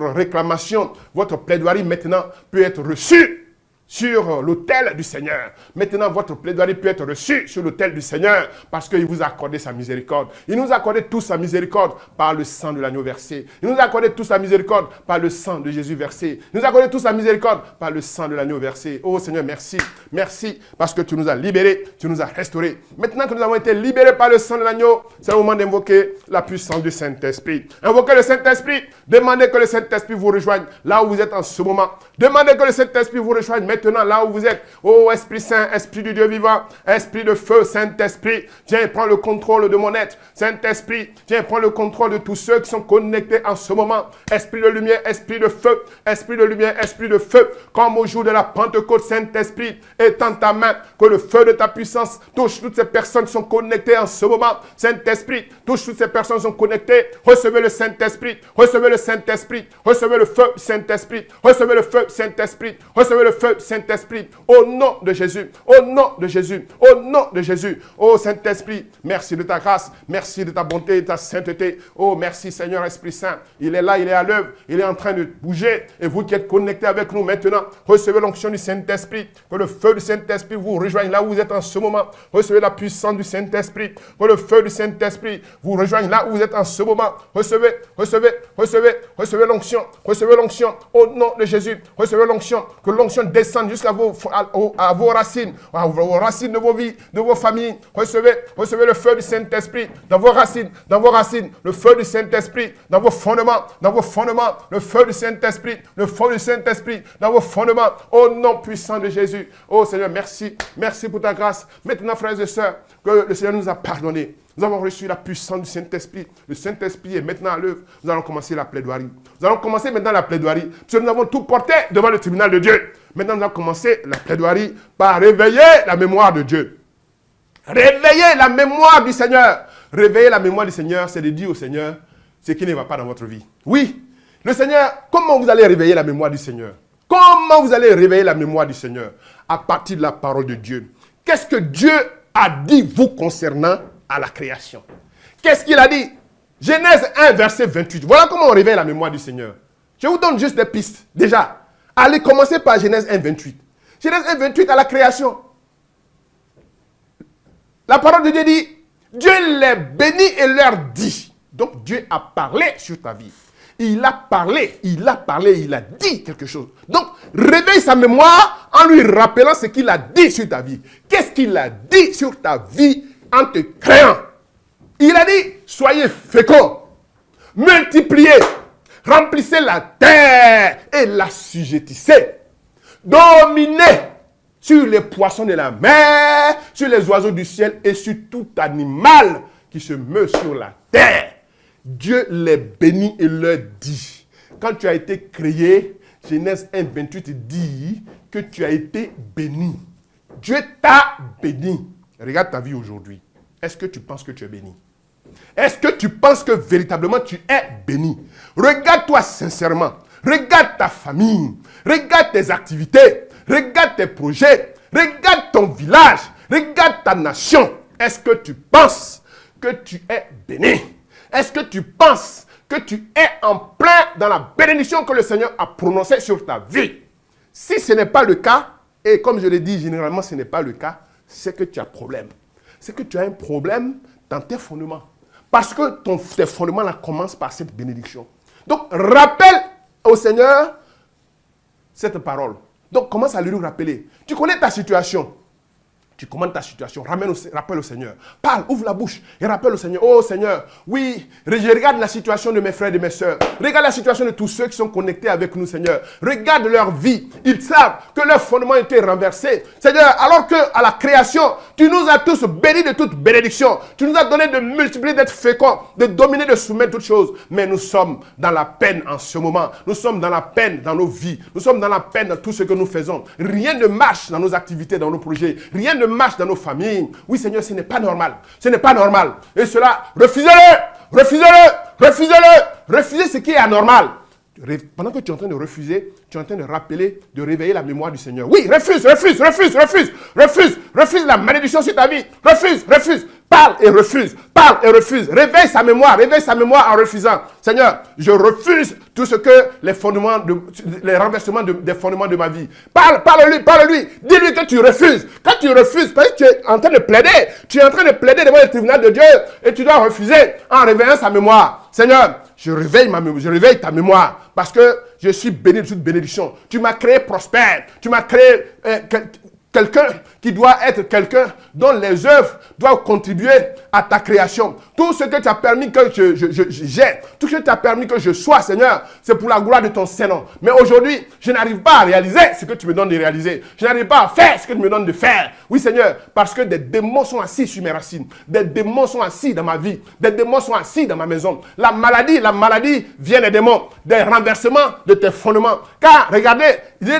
réclamation, votre plaidoirie maintenant peut être reçue sur l'autel du Seigneur. Maintenant, votre plaidoirie peut être reçue sur l'autel du Seigneur parce qu'il vous a accordé sa miséricorde. Il nous a accordé toute sa miséricorde par le sang de l'agneau versé. Il nous a accordé toute sa miséricorde par le sang de Jésus versé. Il nous a accordé toute sa miséricorde par le sang de l'agneau versé. Oh Seigneur, merci. Merci parce que tu nous as libérés, tu nous as restaurés. Maintenant que nous avons été libérés par le sang de l'agneau, c'est le moment d'invoquer la puissance du Saint-Esprit. Invoquez le Saint-Esprit. Demandez que le Saint-Esprit vous rejoigne là où vous êtes en ce moment. Demandez que le Saint-Esprit vous rejoigne maintenant là où vous êtes. Oh Esprit Saint, Esprit du Dieu vivant, Esprit de feu, Saint-Esprit, viens prends le contrôle de mon être. Saint-Esprit, viens prends le contrôle de tous ceux qui sont connectés en ce moment. Esprit de lumière, Esprit de feu, Esprit de lumière, Esprit de feu, comme au jour de la Pentecôte, Saint-Esprit, étends ta main, que le feu de ta puissance touche toutes ces personnes qui sont connectées en ce moment. Saint-Esprit, touche toutes ces personnes qui sont connectées. Recevez le Saint-Esprit, recevez le Saint-Esprit, recevez le feu Saint-Esprit, recevez le feu Saint-Esprit, recevez le feu Saint-Esprit, au nom de Jésus, au nom de Jésus, au nom de Jésus. Oh Saint-Esprit, merci de ta grâce, merci de ta bonté, de ta sainteté. Oh merci Seigneur Esprit Saint, il est là, il est à l'œuvre, il est en train de bouger. Et vous qui êtes connectés avec nous maintenant, recevez l'onction du Saint-Esprit, que le feu du Saint-Esprit vous rejoigne là où vous êtes en ce moment. Recevez la puissance du Saint-Esprit, que le feu du Saint-Esprit vous rejoigne là où vous êtes en ce moment. Recevez, recevez, recevez, recevez l'onction au nom de Jésus. Recevez l'onction, que l'onction descende jusqu'à vos racines de vos vies, de vos familles. Recevez le feu du Saint-Esprit dans vos racines, le feu du Saint-Esprit dans vos fondements, le feu du Saint-Esprit, dans vos fondements, au nom puissant de Jésus. Oh Seigneur, merci pour ta grâce. Maintenant, frères et sœurs, que le Seigneur nous a pardonné. Nous avons reçu la puissance du Saint-Esprit. Le Saint-Esprit est maintenant à l'œuvre. Nous allons commencer la plaidoirie. Nous allons commencer maintenant la plaidoirie. Parce que nous avons tout porté devant le tribunal de Dieu. Maintenant, nous allons commencer la plaidoirie par réveiller la mémoire de Dieu. Réveiller la mémoire du Seigneur. Réveiller la mémoire du Seigneur, c'est de dire au Seigneur ce qui ne va pas dans votre vie. Oui, le Seigneur, comment vous allez réveiller la mémoire du Seigneur? Comment vous allez réveiller la mémoire du Seigneur? À partir de la parole de Dieu. Qu'est-ce que Dieu a dit vous concernant à la création? Qu'est-ce qu'il a dit? Genèse 1, verset 28. Voilà comment on réveille la mémoire du Seigneur. Je vous donne juste des pistes. Déjà, allez commencer par Genèse 1, 28. Genèse 1, 28 à la création. La parole de Dieu dit, Dieu les bénit et leur dit. Donc Dieu a parlé sur ta vie. Il a parlé, il a dit quelque chose. Donc, réveille sa mémoire en lui rappelant ce qu'il a dit sur ta vie. Qu'est-ce qu'il a dit sur ta vie en te créant? Il a dit, soyez féconds, multipliez, remplissez la terre et l'assujettissez. Dominez sur les poissons de la mer, sur les oiseaux du ciel et sur tout animal qui se meut sur la terre. Dieu les bénit et leur dit. Quand tu as été créé, Genèse 1, 28 dit que tu as été béni. Dieu t'a béni. Regarde ta vie aujourd'hui. Est-ce que tu penses que tu es béni? Est-ce que tu penses que véritablement tu es béni? Regarde-toi sincèrement. Regarde ta famille. Regarde tes activités. Regarde tes projets. Regarde ton village. Regarde ta nation. Est-ce que tu penses que tu es béni? Est-ce que tu penses que tu es en plein dans la bénédiction que le Seigneur a prononcée sur ta vie? Si ce n'est pas le cas, et comme je l'ai dit, généralement ce n'est pas le cas, c'est que tu as problème. C'est que tu as un problème dans tes fondements. Parce que tes fondements là, commencent par cette bénédiction. Donc, rappelle au Seigneur cette parole. Donc, commence à lui rappeler. Tu connais ta situation. Tu commandes ta situation, rappelle au Seigneur. Parle, ouvre la bouche et rappelle au Seigneur. Oh Seigneur, oui, je regarde la situation de mes frères et de mes sœurs. Regarde la situation de tous ceux qui sont connectés avec nous, Seigneur. Regarde leur vie. Ils savent que leur fondement a été renversé. Seigneur, alors qu'à la création, tu nous as tous bénis de toute bénédiction. Tu nous as donné de multiplier, d'être féconds, de dominer, de soumettre toutes choses. Mais nous sommes dans la peine en ce moment. Nous sommes dans la peine dans nos vies. Nous sommes dans la peine dans tout ce que nous faisons. Rien ne marche dans nos activités, dans nos projets. Rien ne marche dans nos familles. Oui, Seigneur, ce n'est pas normal. Ce n'est pas normal. Et cela, refusez-le. Refusez-le. Refusez-le. Refusez ce qui est anormal. Pendant que tu es en train de refuser, tu es en train de rappeler, de réveiller la mémoire du Seigneur. Oui, refuse la malédiction sur ta vie. Refuse. Parle et refuse. Réveille sa mémoire en refusant. Seigneur, je refuse tout ce que les renversements des fondements de ma vie. Parle-lui. Dis-lui que tu refuses. Quand tu refuses, parce que tu es en train de plaider. Tu es en train de plaider devant le tribunal de Dieu et tu dois refuser en réveillant sa mémoire. Seigneur, je réveille ta mémoire parce que je suis béni de toute bénédiction. Tu m'as créé prospère. Tu m'as créé quelqu'un qui doit être quelqu'un dont les œuvres doivent contribuer à ta création. Tout ce que tu as permis que j'ai, tout ce que tu as permis que je sois, Seigneur, c'est pour la gloire de ton Saint-Nom. Mais aujourd'hui, je n'arrive pas à réaliser ce que tu me donnes de réaliser. Je n'arrive pas à faire ce que tu me donnes de faire. Oui, Seigneur, parce que des démons sont assis sur mes racines. Des démons sont assis dans ma vie. Des démons sont assis dans ma maison. La maladie vient des démons, des renversements de tes fondements. Car, regardez, Dieu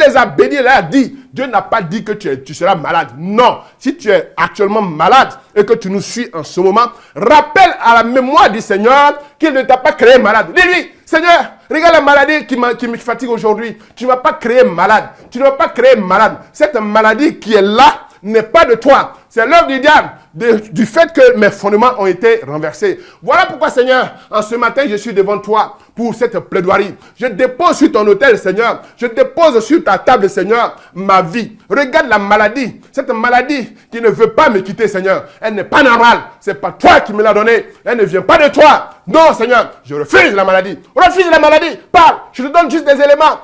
les a bénis, il a dit, Dieu n'a pas dit que tu seras malade. Non, si tu es actuellement malade et que tu nous suis en ce moment, rappelle à la mémoire du Seigneur qu'il ne t'a pas créé malade. Dis-lui, Seigneur, regarde la maladie qui me fatigue aujourd'hui. Tu ne vas pas créer malade. Tu ne vas pas créer malade. Cette maladie qui est là n'est pas de toi. C'est l'œuvre du diable, du fait que mes fondements ont été renversés. Voilà pourquoi, Seigneur, en ce matin, je suis devant toi pour cette plaidoirie. Je dépose sur ton autel, Seigneur. Je dépose sur ta table, Seigneur, ma vie. Regarde la maladie. Cette maladie qui ne veut pas me quitter, Seigneur. Elle n'est pas normale. C'est pas toi qui me l'as donnée. Elle ne vient pas de toi. Non, Seigneur, je refuse la maladie. Refuse la maladie. Parle. Je te donne juste des éléments.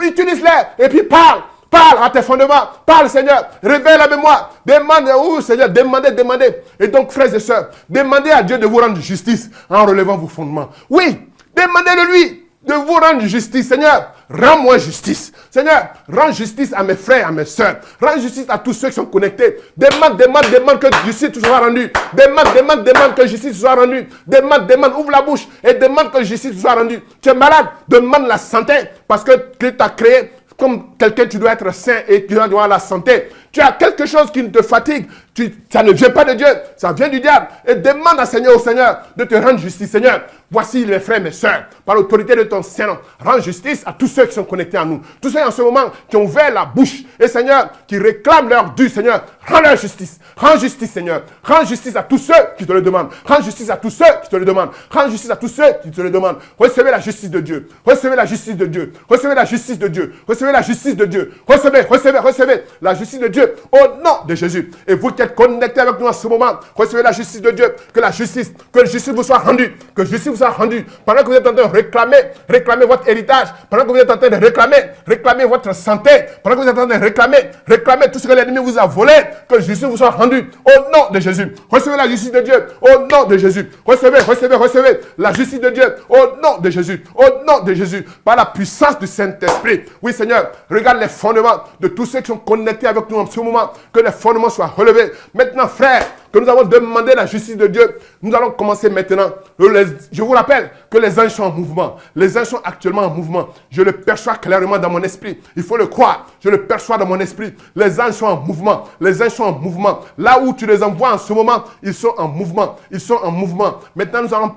Utilise-les et puis parle. Parle à tes fondements. Parle, Seigneur. Réveille la mémoire. Demande, Seigneur, demandez. Et donc, frères et sœurs, demandez à Dieu de vous rendre justice en relevant vos fondements. Oui, demandez-le lui de vous rendre justice. Seigneur, rends-moi justice. Seigneur, rends justice à mes frères, à mes sœurs. Rends justice à tous ceux qui sont connectés. Demande que justice soit rendue. Demande que justice soit rendue. Demande, ouvre la bouche et demande que justice soit rendue. Tu es malade, demande la santé parce que Dieu t'a créé. Comme quelqu'un, tu dois être sain et tu dois avoir la santé. Tu as quelque chose qui te fatigue. Ça ne vient pas de Dieu, ça vient du diable. Et demande au Seigneur de te rendre justice. Seigneur, voici les frères, mes sœurs, par l'autorité de ton Saint-Nom. Rends justice à tous ceux qui sont connectés à nous. Tous ceux en ce moment qui ont ouvert la bouche. Et Seigneur, qui réclament leur dû. Seigneur, rends leur justice. Rends justice, Seigneur. Rends justice à tous ceux qui te le demandent. Rends justice à tous ceux qui te le demandent. Rends justice à tous ceux qui te le demandent. Recevez la justice de Dieu. Recevez la justice de Dieu. Recevez la justice de Dieu. Recevez la justice de Dieu. Recevez la justice de Dieu au nom de Jésus. Et vous qui êtes connectés avec nous en ce moment, recevez la justice de Dieu. Que la justice vous soit rendue. Que justice vous soit rendue. Pendant que vous êtes en train de réclamer votre héritage. Pendant que vous êtes en train de réclamer votre santé. Pendant que vous êtes en train de réclamer tout ce que l'ennemi vous a volé. Que justice vous soit rendue au nom de Jésus. Recevez la justice de Dieu au nom de Jésus. Recevez la justice de Dieu au nom de Jésus. Au nom de Jésus. Par la puissance du Saint-Esprit. Oui, Seigneur, regarde les fondements de tous ceux qui sont connectés avec nous en ce moment. Que les fondements soient relevés. Maintenant, frères, que nous avons demandé la justice de Dieu, nous allons commencer maintenant. Je vous rappelle que les anges sont en mouvement. Les anges sont actuellement en mouvement. Je le perçois clairement dans mon esprit. Il faut le croire. Je le perçois dans mon esprit. Les anges sont en mouvement. Les anges sont en mouvement. Là où tu les envoies en ce moment, ils sont en mouvement. Ils sont en mouvement. Maintenant, nous allons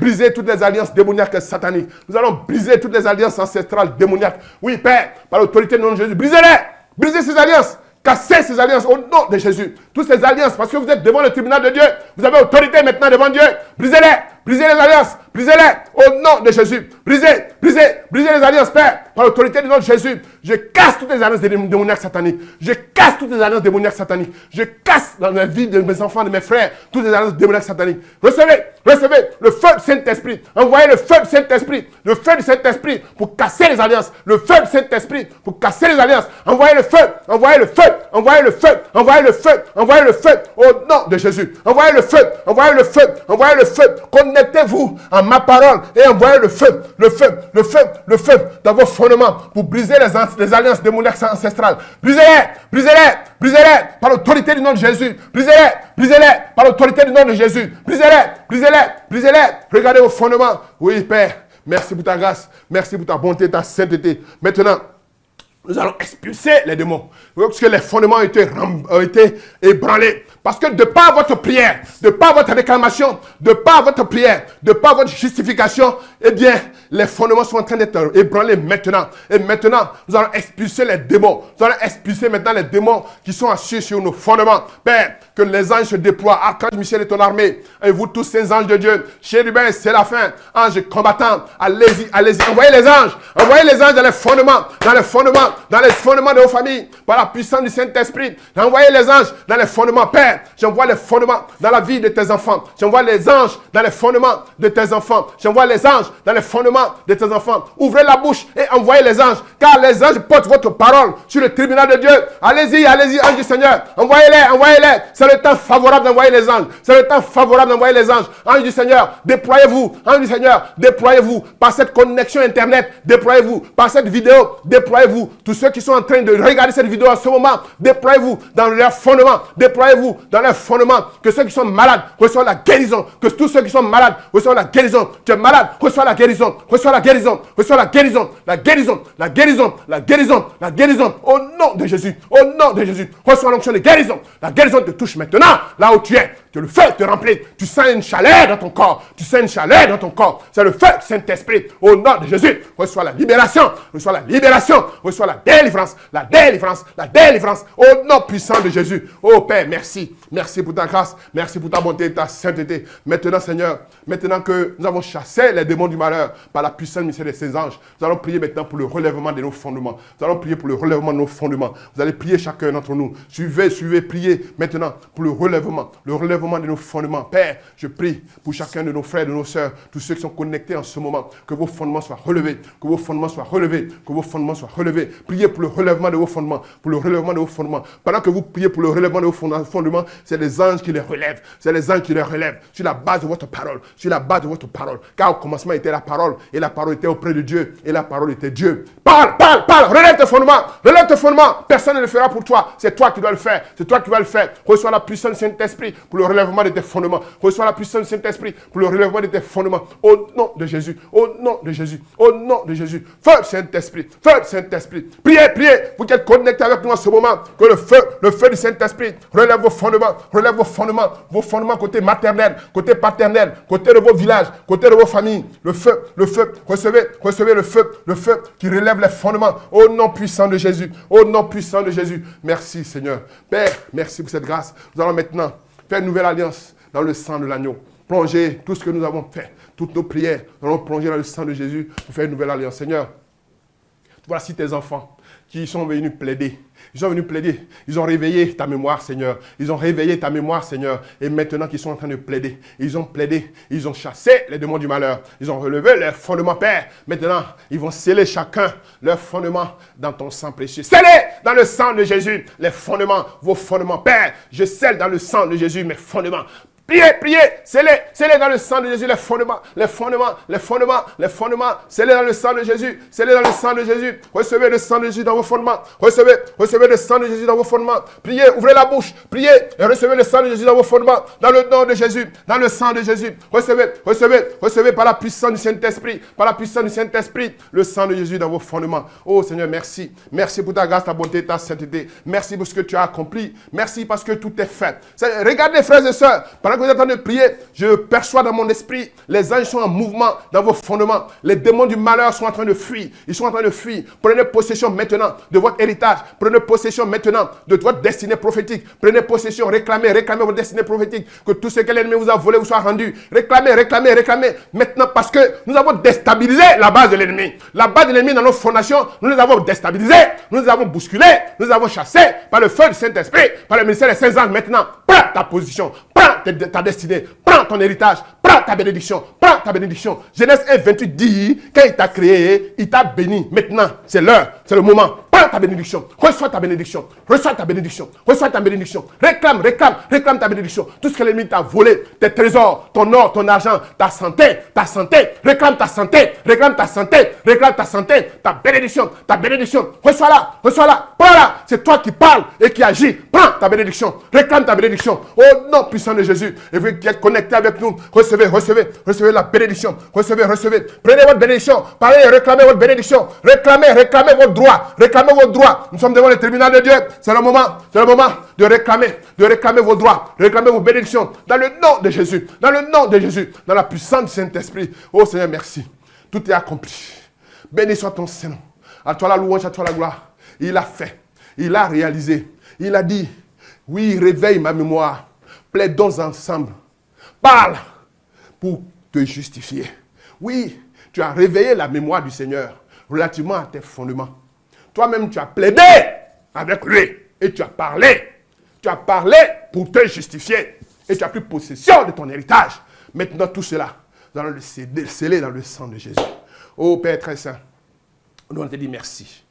briser toutes les alliances démoniaques et sataniques. Nous allons briser toutes les alliances ancestrales démoniaques. Oui, Père, par l'autorité de nom de Jésus, brisez-les. Brisez ces alliances. Cassez ces alliances au nom de Jésus. Toutes ces alliances, parce que vous êtes devant le tribunal de Dieu. Vous avez autorité maintenant devant Dieu. Brisez-les. Brisez les alliances. Brisez-les au nom de Jésus. Brisez les alliances, Père. Par l'autorité du nom de Jésus. Je casse toutes les alliances démoniaques sataniques. Je casse toutes les alliances démoniaques sataniques. Je casse dans la vie de mes enfants, de mes frères, toutes les alliances démoniaques sataniques. Recevez le feu du Saint-Esprit. Envoyez le feu du Saint-Esprit. Le feu du Saint-Esprit pour casser les alliances. Le feu du Saint-Esprit pour casser les alliances. Envoyez le feu. Envoyez le feu. Envoyez le feu. Envoyez le feu. Envoyez le feu au nom de Jésus. Envoyez le feu. Envoyez le feu. Envoyez le feu. Connectez-vous à ma parole et envoyez le feu dans vos fondements pour briser les alliances démoniaques ancestrales. Brisez-les par l'autorité du nom de Jésus. Brisez-les par l'autorité du nom de Jésus. Brisez-les. Regardez vos fondements. Oui, Père, merci pour ta grâce. Merci pour ta bonté, ta sainteté. Maintenant, nous allons expulser les démons. Parce que les fondements ont été ébranlés. Parce que de par votre prière, de par votre réclamation, de par votre prière, de par votre justification, eh bien, les fondements sont en train d'être ébranlés maintenant. Et maintenant, nous allons expulser les démons. Nous allons expulser maintenant les démons qui sont assis sur nos fondements. Père, que les anges se déploient. Archange Michel et ton armée. Et vous tous ces anges de Dieu. Chérubins et séraphins. Anges combattants. Allez-y. Envoyez les anges. Envoyez les anges dans les fondements. dans les fondements de vos familles, par la puissance du Saint-Esprit. J'envoie les anges dans les fondements, Père. J'envoie les fondements dans la vie de tes enfants. J'envoie les anges dans les fondements de tes enfants. J'envoie les anges dans les fondements de tes enfants. Ouvrez la bouche et envoyez les anges, car les anges portent votre parole sur le tribunal de Dieu. Allez-y, allez-y, anges du Seigneur. Envoyez-les, envoyez-les. C'est le temps favorable d'envoyer les anges. C'est le temps favorable d'envoyer les anges. Anges du Seigneur, déployez-vous. Anges du Seigneur, déployez-vous. Par cette connexion Internet, déployez-vous. Par cette vidéo, déployez-vous. Tous ceux qui sont en train de regarder cette vidéo en ce moment, déployez-vous dans leur fondement. Déployez-vous dans leur fondement. Que ceux qui sont malades reçoivent la guérison. Que tous ceux qui sont malades reçoivent la guérison. Tu es malade, reçois la guérison. Reçois la guérison. Reçois la guérison. La guérison. La guérison. La guérison. La guérison. Au nom de Jésus. Au nom de Jésus. Reçois l'onction de guérison. La guérison te touche maintenant. Là où tu es. Que le feu te remplit. Tu sens une chaleur dans ton corps. Tu sens une chaleur dans ton corps. C'est le feu du Saint-Esprit. Au nom de Jésus. Reçois la libération. Reçois la libération. Reçois la délivrance. La délivrance. La délivrance. Au nom puissant de Jésus. Oh Père, merci. Merci pour ta grâce. Merci pour ta bonté et ta sainteté. Maintenant, Seigneur, maintenant que nous avons chassé les démons du malheur par la puissance ministère de ces anges, nous allons prier maintenant pour le relèvement de nos fondements. Nous allons prier pour le relèvement de nos fondements. Vous allez prier chacun d'entre nous. Suivez, priez maintenant pour le relèvement de nos fondements. Père, je prie pour chacun de nos frères, de nos sœurs, tous ceux qui sont connectés en ce moment, que vos fondements soient relevés, que vos fondements soient relevés, que vos fondements soient relevés. Priez pour le relèvement de vos fondements, pour le relèvement de vos fondements. Pendant que vous priez pour le relèvement de vos fondements, c'est les anges qui les relèvent, c'est les anges qui les relèvent sur la base de votre parole, sur la base de votre parole. Car au commencement était la parole, et la parole était auprès de Dieu, et la parole était Dieu. Parle, parle, parle, relève tes fondements, relève tes fondements. Personne ne le fera pour toi, c'est toi qui dois le faire, c'est toi qui vas le faire. Reçois la puissance du Saint-Esprit pour le relèvement de tes fondements. Reçois la puissance du Saint-Esprit pour le relèvement de tes fondements. Au nom de Jésus, au nom de Jésus, au nom de Jésus. Feu Saint-Esprit, feu Saint-Esprit. Priez, priez, vous qui êtes connectés avec nous en ce moment, que le feu du Saint-Esprit relève vos fondements côté maternel, côté paternel, côté de vos villages, côté de vos familles. Le feu, recevez le feu qui relève les fondements. Au nom puissant de Jésus, au nom puissant de Jésus. Merci Seigneur. Père, merci pour cette grâce. Nous allons maintenant faire une nouvelle alliance dans le sang de l'agneau. Plonger tout ce que nous avons fait, toutes nos prières, nous allons plonger dans le sang de Jésus pour faire une nouvelle alliance. Seigneur, voici tes enfants qui sont venus plaider. Ils sont venus plaider. Ils ont réveillé ta mémoire, Seigneur. Ils ont réveillé ta mémoire, Seigneur. Et maintenant qu'ils sont en train de plaider, ils ont plaidé. Ils ont chassé les démons du malheur. Ils ont relevé leurs fondements, Père. Maintenant, ils vont sceller chacun leurs fondements dans ton sang précieux. Scellez dans le sang de Jésus les fondements, vos fondements, Père. Je scelle dans le sang de Jésus mes fondements. Priez, priez, scellez dans le sang de Jésus les fondements, scellez dans le sang de Jésus, scellez dans le sang de Jésus, recevez le sang de Jésus dans vos fondements, recevez le sang de Jésus dans vos fondements, priez, ouvrez la bouche, priez et recevez le sang de Jésus dans vos fondements, dans le nom de Jésus, dans le sang de Jésus, recevez par la puissance du Saint-Esprit, le sang de Jésus dans vos fondements. Oh Seigneur, merci pour ta grâce, ta bonté, ta sainteté, merci pour ce que tu as accompli, merci parce que tout est fait. Regardez frères et sœurs, pendant que vous êtes en train de prier, je perçois dans mon esprit, les anges sont en mouvement dans vos fondements. Les démons du malheur sont en train de fuir. Ils sont en train de fuir. Prenez possession maintenant de votre héritage. Prenez possession maintenant de votre destinée prophétique. Prenez possession, réclamez votre destinée prophétique. Que tout ce que l'ennemi vous a volé vous soit rendu. Réclamez. Maintenant parce que nous avons déstabilisé la base de l'ennemi. La base de l'ennemi dans nos fondations, nous les avons déstabilisées. Nous les avons bousculées. Nous les avons chassées par le feu du Saint-Esprit, par le ministère des saints anges. Maintenant, prends ta position. Prends ta destinée, prends ton héritage, prends ta bénédiction. Genèse 1:28 dit, quand il t'a créé, il t'a béni. Maintenant, c'est l'heure, c'est le moment. Prends ta bénédiction, reçois ta bénédiction. Réclame ta bénédiction. Tout ce que l'ennemi t'a volé, tes trésors, ton or, ton argent, ta santé. Réclame ta santé, ta bénédiction. Reçois-la, prends-la. C'est toi qui parles et qui agis. Prends ta bénédiction, réclame ta bénédiction. Au nom puissant de Jésus, et vous qui êtes connectés avec nous, recevez la bénédiction. Recevez. Prenez votre bénédiction, parlez et réclamez votre bénédiction. Réclamez votre droit. Nous sommes devant le tribunal de Dieu. C'est le moment de réclamer vos droits, réclamer vos bénédictions. Dans le nom de Jésus, dans la puissance du Saint-Esprit. Oh Seigneur, merci. Tout est accompli. Béni soit ton Seigneur. À toi la louange, à toi la gloire. Il a fait, il a réalisé. Il a dit, oui, réveille ma mémoire. Plaidons ensemble. Parle pour te justifier. Oui, tu as réveillé la mémoire du Seigneur relativement à tes fondements. toi-même tu as plaidé avec lui et tu as parlé. Tu as parlé pour te justifier et tu as pris possession de ton héritage. Maintenant, tout cela, nous allons le sceller dans le sang de Jésus. Oh Père très saint, nous allons te dire merci.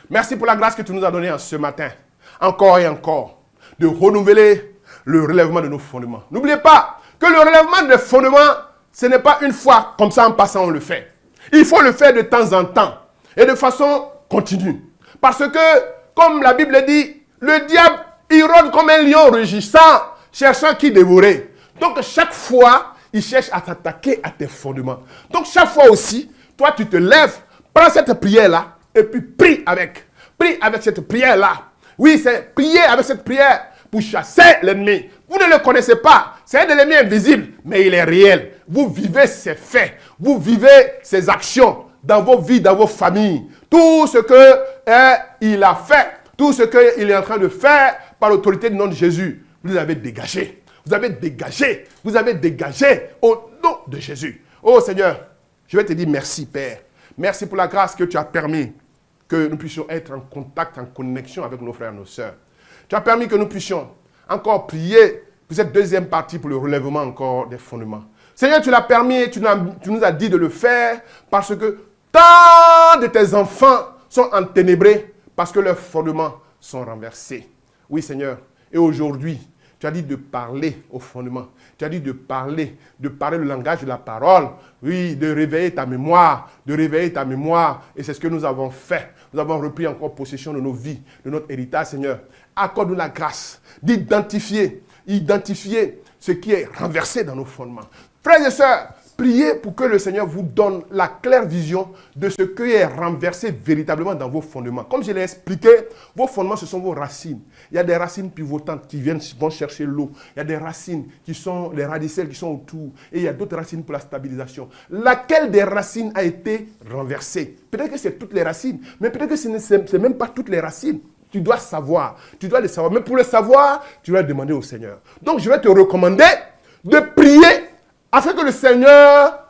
Merci pour la grâce que tu nous as donnée en ce matin, encore et encore, de renouveler le relèvement de nos fondements. N'oubliez pas que le relèvement des fondements, ce n'est pas une fois comme ça en passant on le fait. Il faut le faire de temps en temps et de façon continue. Parce que, comme la Bible dit, le diable, il rôde comme un lion rugissant, cherchant qui dévorer. Donc chaque fois, il cherche à t'attaquer à tes fondements. Donc chaque fois aussi, toi tu te lèves, prends cette prière-là, et puis prie avec. Prie avec cette prière-là. Oui, c'est prier avec cette prière pour chasser l'ennemi. Vous ne le connaissez pas. C'est un ennemi invisible, mais il est réel. Vous vivez ses faits. Vous vivez ses actions dans vos vies, dans vos familles. Tout ce qu'il a fait, tout ce qu'il est en train de faire par l'autorité du nom de Jésus, vous avez dégagé. Vous avez dégagé. Vous avez dégagé au nom de Jésus. Oh Seigneur, je vais te dire merci Père. Merci pour la grâce que tu as permis que nous puissions être en contact, en connexion avec nos frères et nos sœurs. Tu as permis que nous puissions encore prier pour cette deuxième partie pour le relèvement encore des fondements. Seigneur, tu l'as permis et tu nous as dit de le faire parce que tant de tes enfants sont enténébrés parce que leurs fondements sont renversés. Oui Seigneur, et aujourd'hui, tu as dit de parler au fondement. Tu as dit de parler le langage de la parole. Oui, de réveiller ta mémoire, Et c'est ce que nous avons fait. Nous avons repris encore possession de nos vies, de notre héritage, Seigneur. Accorde-nous la grâce d'identifier ce qui est renversé dans nos fondements. Frères et sœurs, priez pour que le Seigneur vous donne la claire vision de ce qui est renversé véritablement dans vos fondements. Comme je l'ai expliqué, vos fondements, ce sont vos racines. Il y a des racines pivotantes qui vont chercher l'eau. Il y a des racines qui sont les radicelles qui sont autour. Et il y a d'autres racines pour la stabilisation. Laquelle des racines a été renversée? Peut-être que c'est toutes les racines, mais peut-être que ce n'est même pas toutes les racines. Tu dois savoir. Tu dois le savoir. Mais pour le savoir, tu dois demander au Seigneur. Donc, je vais te recommander de prier afin que le Seigneur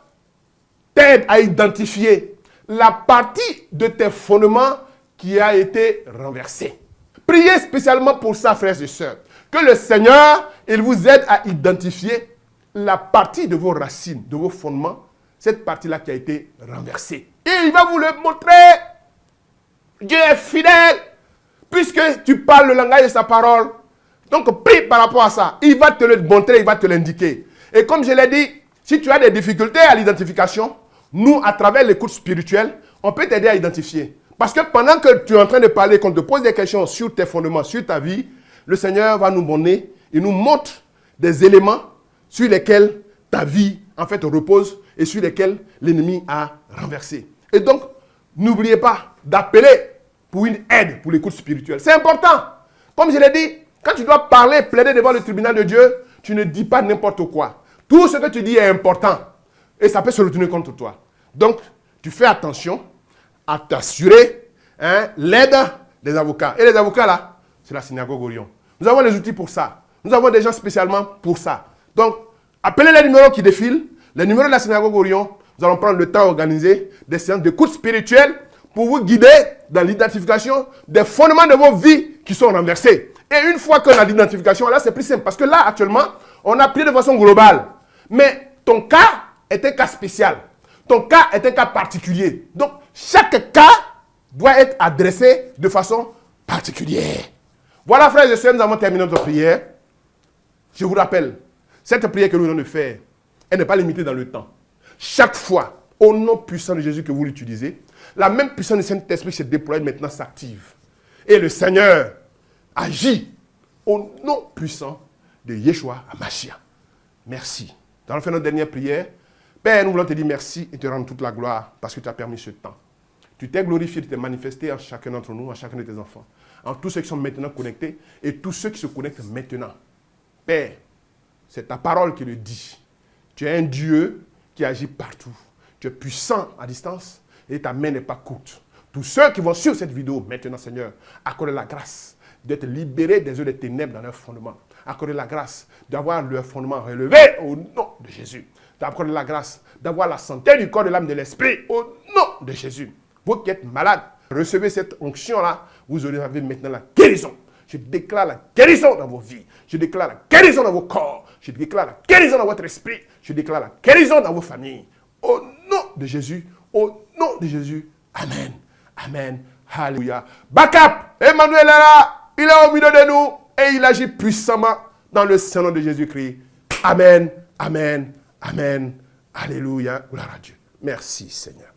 t'aide à identifier la partie de tes fondements qui a été renversée. Priez spécialement pour ça, frères et sœurs. Que le Seigneur, il vous aide à identifier la partie de vos racines, de vos fondements, cette partie-là qui a été renversée. Et il va vous le montrer. Dieu est fidèle, puisque tu parles le langage de sa parole. Donc, prie par rapport à ça. Il va te le montrer, il va te l'indiquer. Et comme je l'ai dit, si tu as des difficultés à l'identification, nous, à travers l'écoute spirituelle, on peut t'aider à identifier. Parce que pendant que tu es en train de parler, qu'on te pose des questions sur tes fondements, sur ta vie, le Seigneur va nous donner, il nous montre des éléments sur lesquels ta vie, en fait, repose et sur lesquels l'ennemi a renversé. Et donc, n'oubliez pas d'appeler pour une aide pour l'écoute spirituelle. C'est important. Comme je l'ai dit, quand tu dois parler, plaider devant le tribunal de Dieu, tu ne dis pas n'importe quoi. Tout ce que tu dis est important et ça peut se retourner contre toi. Donc, tu fais attention à t'assurer l'aide des avocats. Et les avocats, là, c'est la synagogue Orion. Nous avons les outils pour ça. Nous avons des gens spécialement pour ça. Donc, appelez les numéros qui défilent, les numéros de la synagogue Orion. Nous allons prendre le temps d'organiser des séances d'écoute spirituelle pour vous guider dans l'identification des fondements de vos vies qui sont renversés. Et une fois qu'on a l'identification, là, c'est plus simple. Parce que là, actuellement, on a pris de façon globale. Mais ton cas est un cas spécial. Ton cas est un cas particulier. Donc, chaque cas doit être adressé de façon particulière. Voilà, frères et sœurs, nous avons terminé notre prière. Je vous rappelle, cette prière que nous venons de faire, elle n'est pas limitée dans le temps. Chaque fois, au nom puissant de Jésus que vous l'utilisez, la même puissance du Saint-Esprit se déploie et maintenant s'active. Et le Seigneur agit au nom puissant de Yeshua HaMashiach. Merci. Nous allons faire notre dernière prière. Père, nous voulons te dire merci et te rendre toute la gloire parce que tu as permis ce temps. Tu t'es glorifié, tu t'es manifesté en chacun d'entre nous, en chacun de tes enfants, en tous ceux qui sont maintenant connectés et tous ceux qui se connectent maintenant. Père, c'est ta parole qui le dit. Tu es un Dieu qui agit partout. Tu es puissant à distance et ta main n'est pas courte. Tous ceux qui vont sur cette vidéo maintenant, Seigneur, accorde la grâce d'être libérés des œufs des ténèbres dans leur fondement. Accorde la grâce d'avoir leur fondement relevé au nom de Jésus. Accorde la grâce d'avoir la santé du corps, de l'âme, de l'esprit au nom de Jésus. Vous qui êtes malades, Recevez cette onction-là, vous avez maintenant la guérison. Je déclare la guérison dans vos vies. Je déclare la guérison dans vos corps. Je déclare la guérison dans votre esprit. Je déclare la guérison dans vos familles. Au nom de Jésus, au nom de Jésus. Amen. Amen. Alléluia. Backup, Emmanuel est là. Il est au milieu de nous et il agit puissamment dans le Saint-Nom de Jésus-Christ. Amen. Amen. Amen. Alléluia. Gloire à Dieu. Merci Seigneur.